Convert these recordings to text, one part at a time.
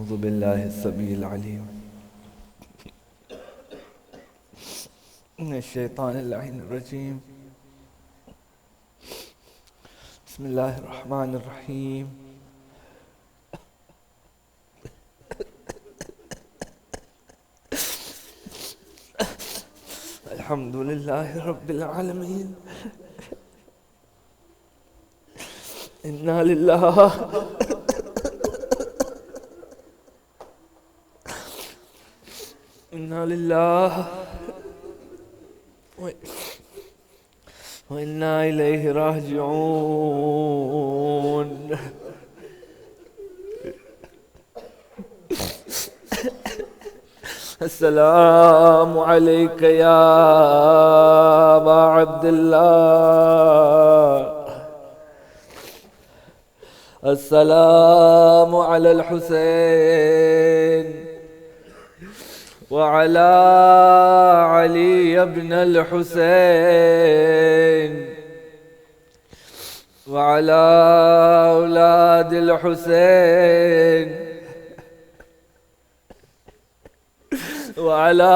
أعوذ بالله السميع العليم من الشيطان اللعين الرجيم. بسم الله الرحمن الرحيم. الحمد لله رب العالمين. إنا لله إنا لله وإنا إليه راجعون. السلام عليك يا أبا عبد الله. السلام على الحسين وعلى علي بن الحسين وعلى أولاد الحسين وعلى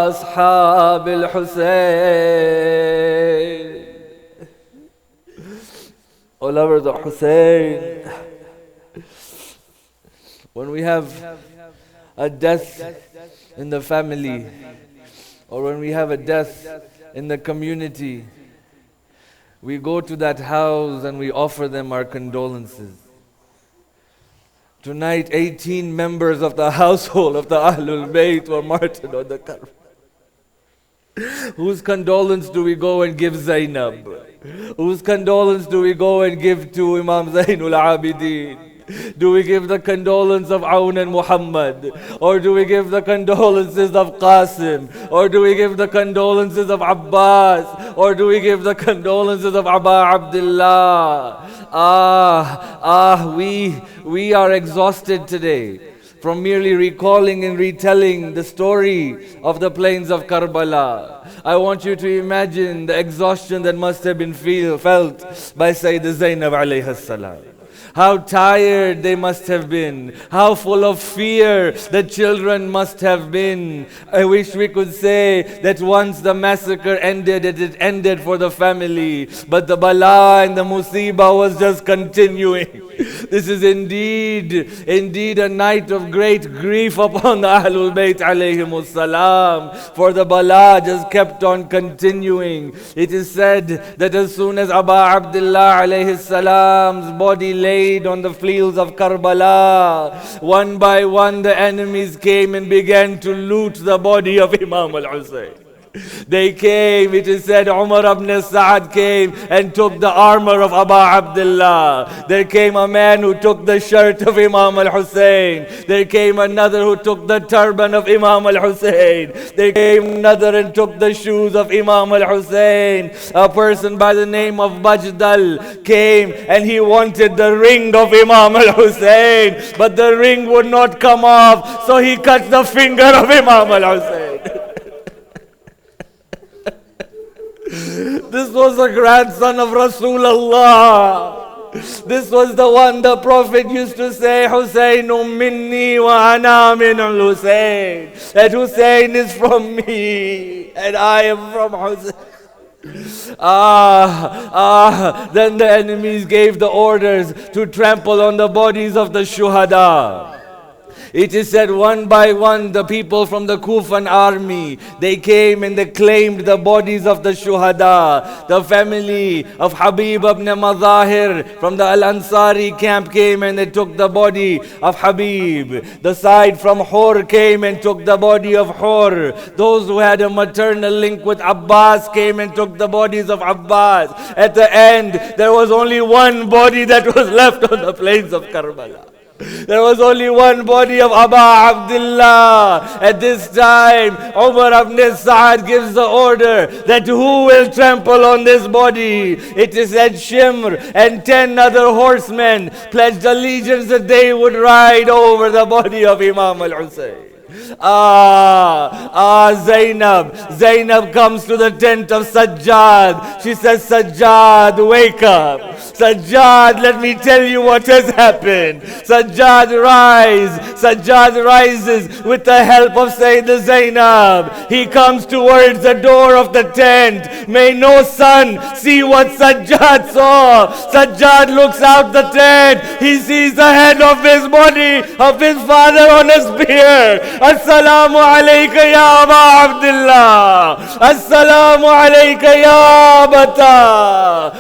أصحاب الحسين. All over the Hussein. When we have a death in the family, or when we have a death in the community, we go to that house and we offer them our condolences. Tonight, 18 members of the household of the Ahlul Bayt were martyred on the Karbala. Whose condolence do we go and give Zainab? Whose condolence do we go and give to Imam Zainul Abidin? Do we give the condolence of Aoun and Muhammad? Or do we give the condolences of Qasim? Or do we give the condolences of Abbas? Or do we give the condolences of Aba Abdullah? We are exhausted today from merely recalling and retelling the story of the plains of Karbala. I want you to imagine the exhaustion that must have been felt by Sayyidah Zainab alayha salam. How tired they must have been. How full of fear the children must have been. I wish we could say that once the massacre ended, it ended for the family. But the bala and the musibah was just continuing. This is indeed a night of great grief upon the Ahlul Bayt alayhimus salam. For the bala just kept on continuing. It is said that as soon as Aba Abdullah alayhi salam's body lay on the fields of Karbala, one by one the enemies came and began to loot the body of Imam al-Hussein. They came, it is said Umar ibn Sa'ad came and took the armor of Aba Abdullah. There came a man who took the shirt of Imam al-Hussein. There came another who took the turban of Imam al-Hussein. There came another and took the shoes of Imam al-Hussein. A person by the name of Bajdal came and he wanted the ring of Imam al-Hussein, but the ring would not come off, so he cut the finger of Imam al-Hussein. This was the grandson of Rasulullah. This was the one the Prophet used to say, Husaynun minni wa ana min al-Husayn. That Hussein is from me and I am from Hussein. Then the enemies gave the orders to trample on the bodies of the shuhada. It is said one by one the people from the Kufan army, they came and they claimed the bodies of the shuhada. The family of Habib ibn Mazahir from the Al-Ansari camp came and they took the body of Habib. The side from Hur came and took the body of Hur. Those who had a maternal link with Abbas came and took the bodies of Abbas. At the end, there was only one body that was left on the plains of Karbala. There was only one body of Aba Abdullah. At this time, Umar ibn Sa'ad gives the order that who will trample on this body? It is said Shimr and 10 other horsemen pledged allegiance that they would ride over the body of Imam al-Hussein. Zainab. Zainab comes to the tent of Sajjad. She says, Sajjad, wake up. Sajjad, let me tell you what has happened. Sajjad rises with the help of Sayyidah Zainab. He comes towards the door of the tent. May no son see what Sajjad saw. Sajjad looks out the tent. He sees the head of his body, of his father on a spear. Assalamu alayka ya Aba Abdullah. Assalamu alayka ya Bata.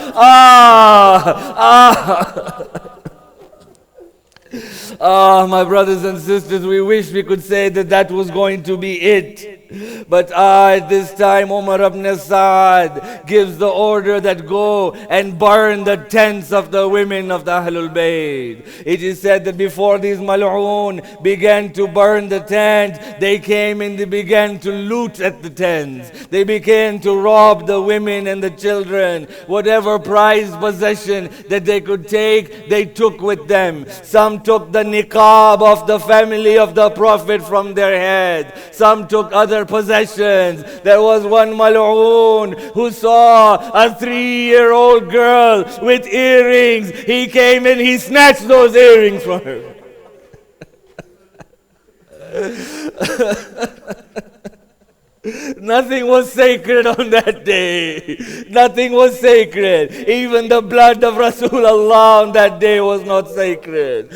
My brothers and sisters, we wish we could say that that was going to be it. But at this time, Umar ibn Sa'ad gives the order that go and burn the tents of the women of the Ahlul Bayt. It is said that before these mal'oon began to burn the tent, they came and they began to loot at the tents. They began to rob the women and the children. Whatever prized possession that they could take, they took with them. Some took the niqab of the family of the Prophet from their head. Some took other possessions. There was one mal'oon who saw a 3-year-old girl with earrings. He came and he snatched those earrings from her. Nothing was sacred on that day. Nothing was sacred. Even the blood of Rasulullah on that day was not sacred.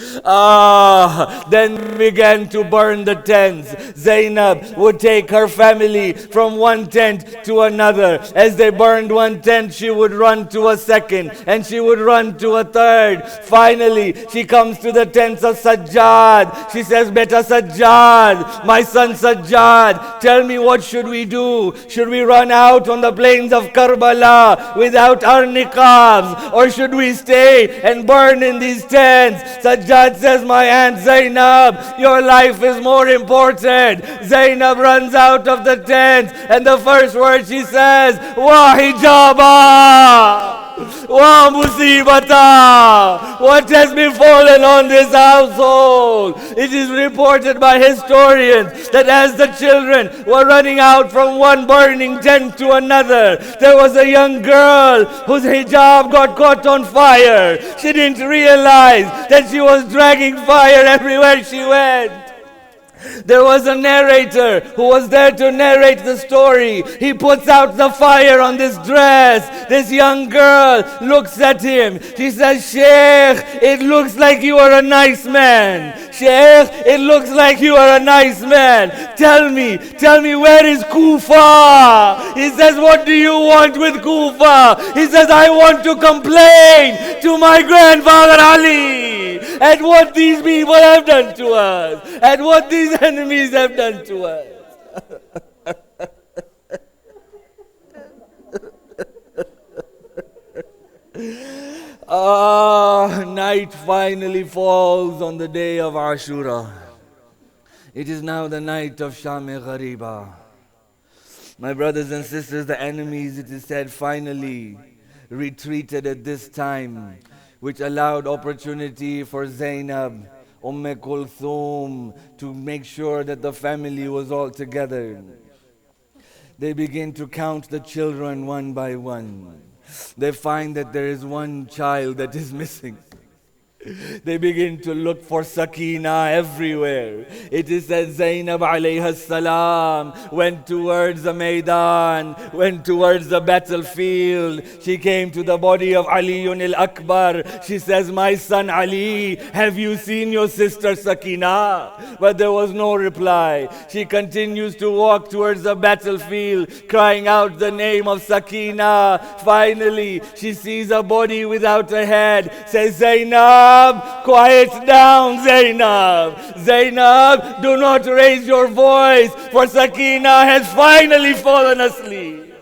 Then began to burn the tents. Zainab would take her family from one tent to another. As they burned one tent, she would run to a second, and she would run to a third. Finally, she comes to the tents of Sajjad. She says, Beta Sajjad, my son Sajjad, tell me what should we do? Should we run out on the plains of Karbala without our niqabs, or should we stay and burn in these tents? Sajjad says, my aunt Zainab, your life is more important. Zainab runs out of the tent, and the first word she says, Wa hijaba! Wa musibata! What has befallen on this household? It is reported by historians that as the children were running out from one burning tent to another, there was a young girl whose hijab got caught on fire. She didn't realize that she was dragging fire everywhere she went. There was a narrator who was there to narrate the story. He puts out the fire on this dress. This young girl looks at him. She says, Shaykh, it looks like you are a nice man. Shaykh, it looks like you are a nice man. Tell me, where is Kufa? He says, what do you want with Kufa? He says, I want to complain to my grandfather Ali at what these people have done to us, at what these enemies have done to us. Night finally falls on the day of Ashura. It is now the night of Sham-e Ghariba. My brothers and sisters, the enemies, it is said, finally retreated at this time, which allowed opportunity for Zainab, Kulthum, to make sure that the family was all together. They begin to count the children one by one. They find that there is one child that is missing. They begin to look for Sakina everywhere. It is said Zainab alayha salam went towards the Maidan, went towards the battlefield. She came to the body of Ali al-Akbar. She says, my son Ali, have you seen your sister Sakina? But there was no reply. She continues to walk towards the battlefield, crying out the name of Sakina. Finally, she sees a body without a head. Says, Zainab, quiet down, Zainab. Zainab, do not raise your voice, for Sakina has finally fallen asleep.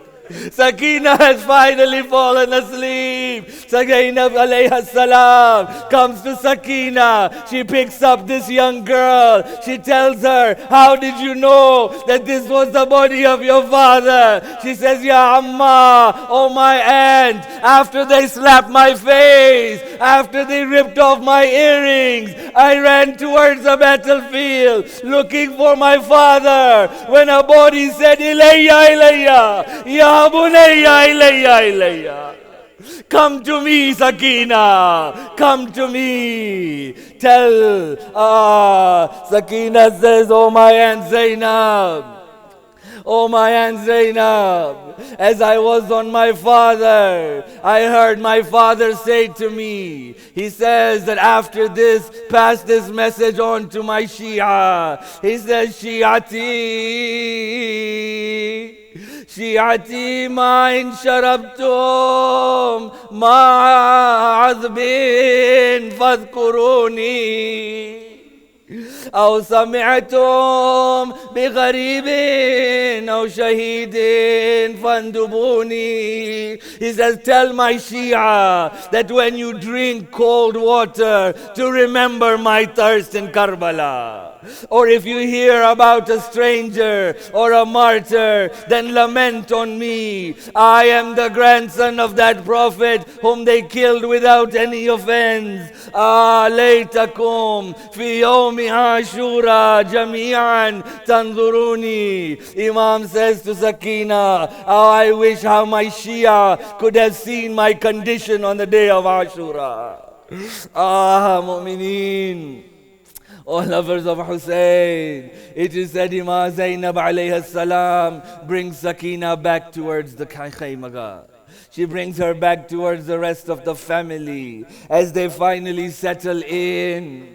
Sakina has finally fallen asleep. asleep. Zainab alayha salam comes to Sakina. She picks up this young girl. She tells her, how did you know that this was the body of your father? She says, Ya Amma, oh my aunt, after they slapped my face, after they ripped off my earrings, I ran towards the battlefield looking for my father. When a body said, Ilayya, Ilayya, Ya Bunayya, Ilayya, Ilayya. Come to me, Sakina. Come to me. Tell. Sakina says, oh my Aunt Zainab. Oh my Aunt Zainab, as I was on my father, I heard my father say to me, he says that after this, pass this message on to my Shia. He says, Shi'ati, شيعتي ما إن شربتم مع عذب فاذكروني أو سمعتم بغريب أو شهيد فاندبوني. He says, tell my Shia that when you drink cold water to remember my thirst in Karbala. Or if you hear about a stranger or a martyr, then lament on me. I am the grandson of that prophet whom they killed without any offense. ليتكم في يوم عاشوراء جميعا تنظروني. Imam says to Sakina, oh, I wish how my Shia could have seen my condition on the day of Ashura. Mu'mineen. Oh, lovers of Hussein, it is said Imam Zainab alayhi salam brings Sakina back towards the Khaymaga. She brings her back towards the rest of the family as they finally settle in.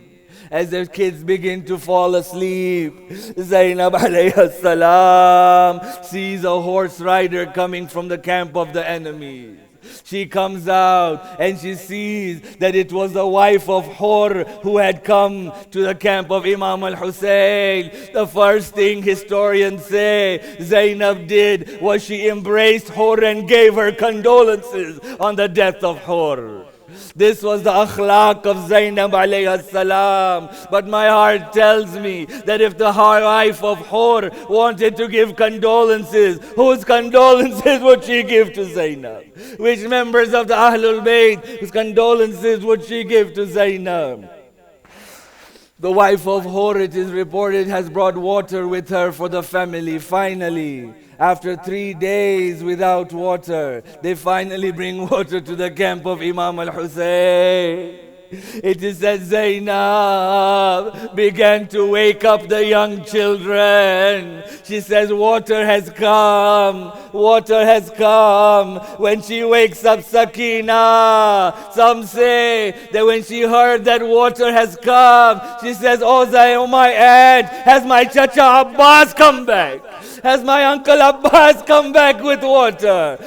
As their kids begin to fall asleep, Zainab alayhi salam sees a horse rider coming from the camp of the enemy. She comes out and she sees that it was the wife of Hur who had come to the camp of Imam al-Hussein. The first thing historians say Zainab did was she embraced Hur and gave her condolences on the death of Hur. This was the akhlaq of Zainab alayhi salam. But my heart tells me that if the wife of Hur wanted to give condolences, whose condolences would she give to Zainab? Which members of the Ahlul Bayt, whose condolences would she give to Zainab? The wife of Hur, it is reported, has brought water with her for the family. Finally, after 3 days without water, they finally bring water to the camp of Imam al-Hussein. It is said Zainab began to wake up the young children. She says, water has come, water has come. When she wakes up Sakina, some say that when she heard that water has come, she says, oh Zainab, my aunt, has my Chacha Abbas come back? Has my Uncle Abbas come back with water?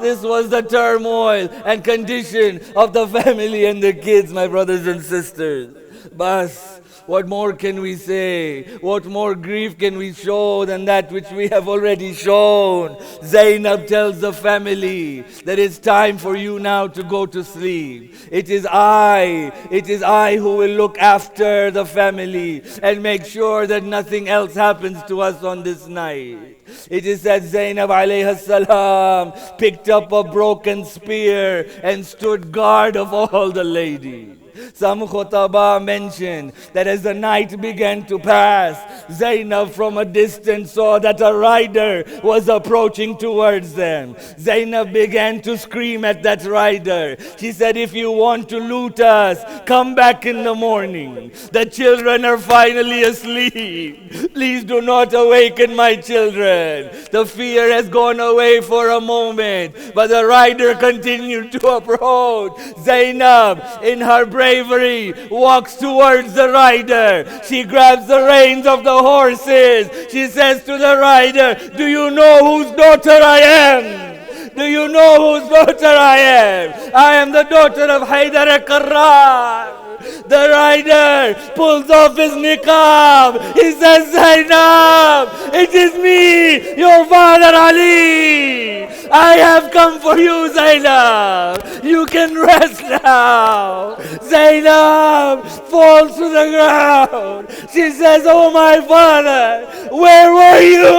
This was the turmoil and condition of the family and the kids, my brothers and sisters. Bas, what more can we say? What more grief can we show than that which we have already shown? Zainab tells the family that it's time for you now to go to sleep. It is I who will look after the family and make sure that nothing else happens to us on this night. It is that Zainab alayhi salam picked up a broken spear and stood guard of all the ladies. Some khutaba mention that as the night began to pass, Zainab from a distance saw that a rider was approaching towards them. Zainab began to scream at that rider. She said, if you want to loot us, come back in the morning. The children are finally asleep. Please do not awaken my children. The fear has gone away for a moment, but the rider continued to approach. Zainab, in her bravery, walks towards the rider. She grabs the reins of the horses. She says to the rider, do you know whose daughter I am? Do you know whose daughter I am? I am the daughter of Haydar Karrar. The rider pulls off his niqab. He says, Zainab, it is me, your father Ali. I have come for you, Zainab. You can rest now. Zainab falls to the ground. She says, oh my father, where were you?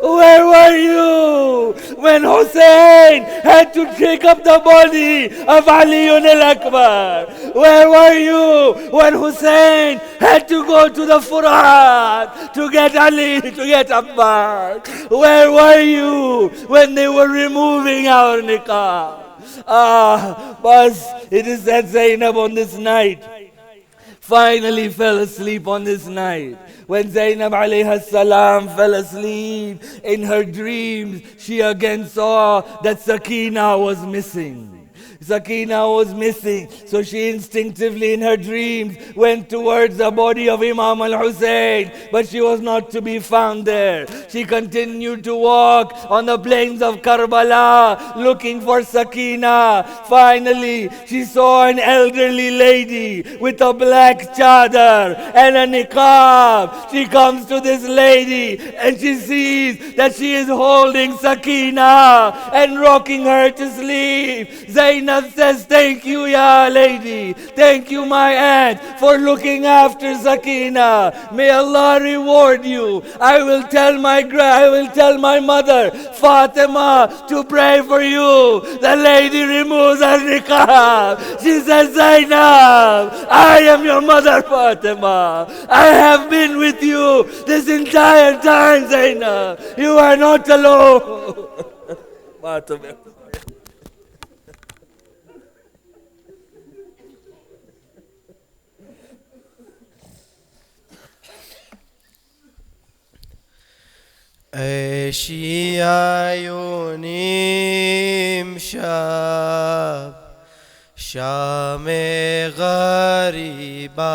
Where were you when Hussein had to take up the body of Ali al-Akbar? Where were you when Hussein had to go to the Furat to get Ali, to get Ammar? Where were you when they were removing our niqab? But it is that Zainab on this night finally fell asleep on this night. When Zainab alayhi salam fell asleep, in her dreams, she again saw that Sakina was missing. Sakina was missing, so she instinctively in her dreams went towards the body of Imam al-Hussein, but she was not to be found there. She continued to walk on the plains of Karbala looking for Sakina. Finally, she saw an elderly lady with a black chadar and a niqab. She comes to this lady and she sees that she is holding Sakina and rocking her to sleep. Zainab says, thank you, ya lady. Thank you, my aunt, for looking after Sakina. May Allah reward you. I will tell my mother, Fatima, to pray for you. The lady removes her niqab. She says, Zainab, I am your mother, Fatima. I have been with you this entire time, Zainab. You are not alone. Fatima. اشیایونیم شب شام غریبا